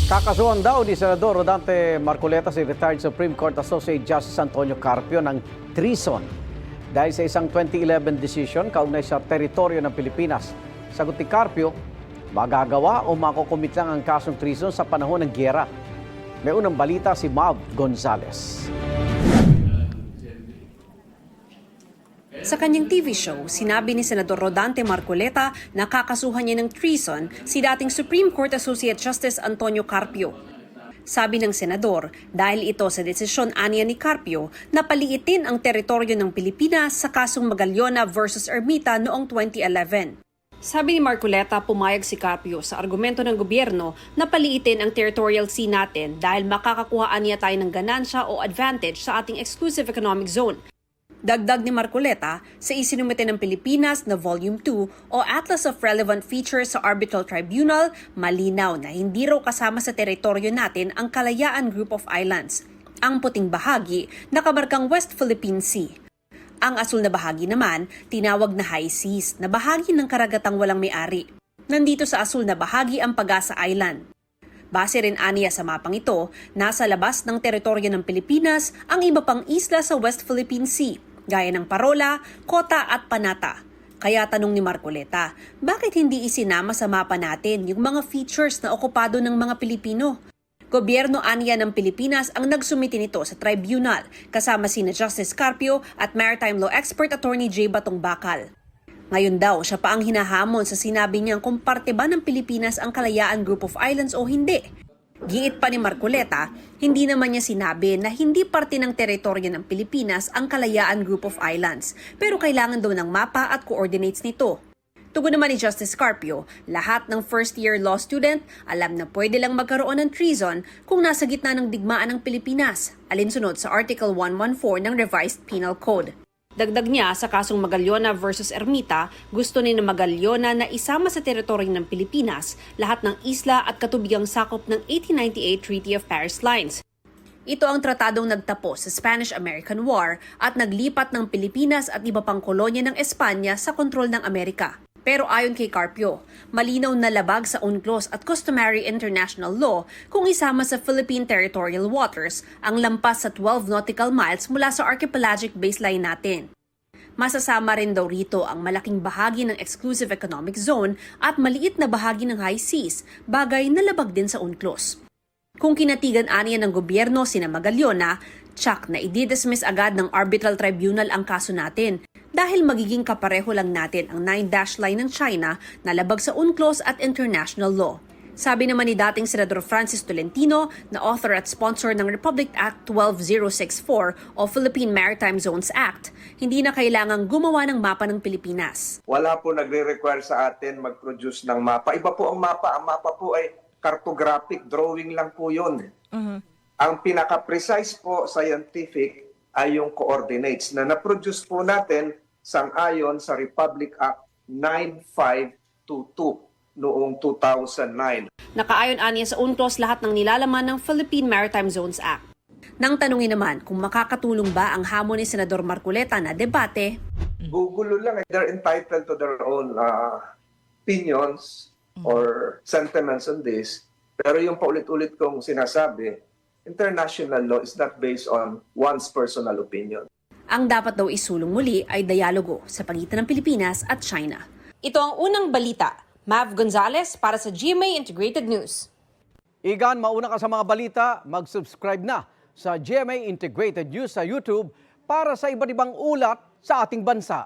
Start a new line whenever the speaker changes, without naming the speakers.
Kakasuhan daw ni Senador Rodante Marcoleta si retired Supreme Court Associate Justice Antonio Carpio ng treason dahil sa isang 2011 decision kaugnay sa teritoryo ng Pilipinas. Sagot ni Carpio, magagawa o makukumit lang ang kasong treason sa panahon ng giyera. May unang balita si Mav Gonzales.
Sa kanyang TV show, sinabi ni Senador Rodante Marcoleta na kakasuhan niya ng treason si dating Supreme Court Associate Justice Antonio Carpio. Sabi ng senador, dahil ito sa desisyon aniya ni Carpio na paliitin ang teritoryo ng Pilipinas sa kasong Magallona versus Ermita noong 2011. Sabi ni Marcoleta, pumayag si Carpio sa argumento ng gobyerno na paliitin ang territorial sea natin dahil makakakuhaan niya tayo ng ganansya o advantage sa ating exclusive economic zone. Dagdag ni Marcoleta, sa isinumite ng Pilipinas na Volume 2 o Atlas of Relevant Features sa Arbitral Tribunal, malinaw na hindi raw kasama sa teritoryo natin ang Kalayaan Group of Islands, ang puting bahagi na kamarkang West Philippine Sea. Ang asul na bahagi naman, tinawag na High Seas na bahagi ng karagatang walang may-ari. Nandito sa asul na bahagi ang Pag-asa Island. Base rin aniya sa mapang ito, nasa labas ng teritoryo ng Pilipinas ang iba pang isla sa West Philippine Sea, gaya ng Parola, Kota at Panata. Kaya tanong ni Marcoleta, bakit hindi isinama sa mapa natin yung mga features na okupado ng mga Pilipino? Gobyerno aniya ng Pilipinas ang nagsumiti nito sa tribunal, kasama sina Justice Carpio at Maritime Law Expert Attorney J. Batong Bakal. Ngayon daw, siya pa ang hinahamon sa sinabi niyang kung parte ba ng Pilipinas ang Kalayaan Group of Islands o hindi. Giit pa ni Marcoleta, hindi naman niya sinabi na hindi parte ng teritoryo ng Pilipinas ang Kalayaan Group of Islands, pero kailangan daw ng mapa at coordinates nito. Tugon naman ni Justice Carpio, lahat ng first-year law student alam na pwede lang magkaroon ng treason kung nasa gitna ng digmaan ng Pilipinas, alinsunod sa Article 114 ng Revised Penal Code. Dagdag niya sa kasong Magallona versus Ermita, gusto ni na Magallona na isama sa teritoryo ng Pilipinas lahat ng isla at katubigang sakop ng 1898 Treaty of Paris Lines. Ito ang tratadong nagtapos sa Spanish-American War at naglipat ng Pilipinas at iba pang kolonya ng Espanya sa kontrol ng Amerika. Pero ayon kay Carpio, malinaw na labag sa UNCLOS at customary international law kung isama sa Philippine territorial waters ang lampas sa 12 nautical miles mula sa archipelagic baseline natin. Masasama rin daw rito ang malaking bahagi ng exclusive economic zone at maliit na bahagi ng high seas, bagay na labag din sa UNCLOS. Kung kinatigan aniya ng gobyerno sina Magallona, tsak na i-dismiss agad ng arbitral tribunal ang kaso natin dahil magiging kapareho lang natin ang 9-dash line ng China na labag sa UNCLOS at international law. Sabi naman ni dating Senador Francis Tolentino na author at sponsor ng Republic Act 12064 o Philippine Maritime Zones Act, hindi na kailangang gumawa ng mapa ng Pilipinas.
Wala po nagre-require sa atin mag-produce ng mapa. Iba po ang mapa. Ang mapa po ay cartographic drawing lang po yun. Ang pinaka-precise po scientific ay yung coordinates na na-produce po natin sang-ayon sa Republic Act 9522 noong 2009.
Nakaayon aniya sa UNCLOS lahat ng nilalaman ng Philippine Maritime Zones Act. Nang tanungin naman kung makakatulong ba ang hamon ni Senador Marcoleta na debate,
Gugulo lang. They're entitled to their own opinions or sentiments on this. Pero yung paulit-ulit kong sinasabi, international law is not based on one's personal opinion.
ang dapat daw isulong muli ay dialogo sa pagitan ng Pilipinas at China. Ito ang unang balita. Mav Gonzales para sa GMA Integrated News.
Igan, mauna ka sa mga balita, mag-subscribe na sa GMA Integrated News sa YouTube para sa iba't ibang ulat sa ating bansa.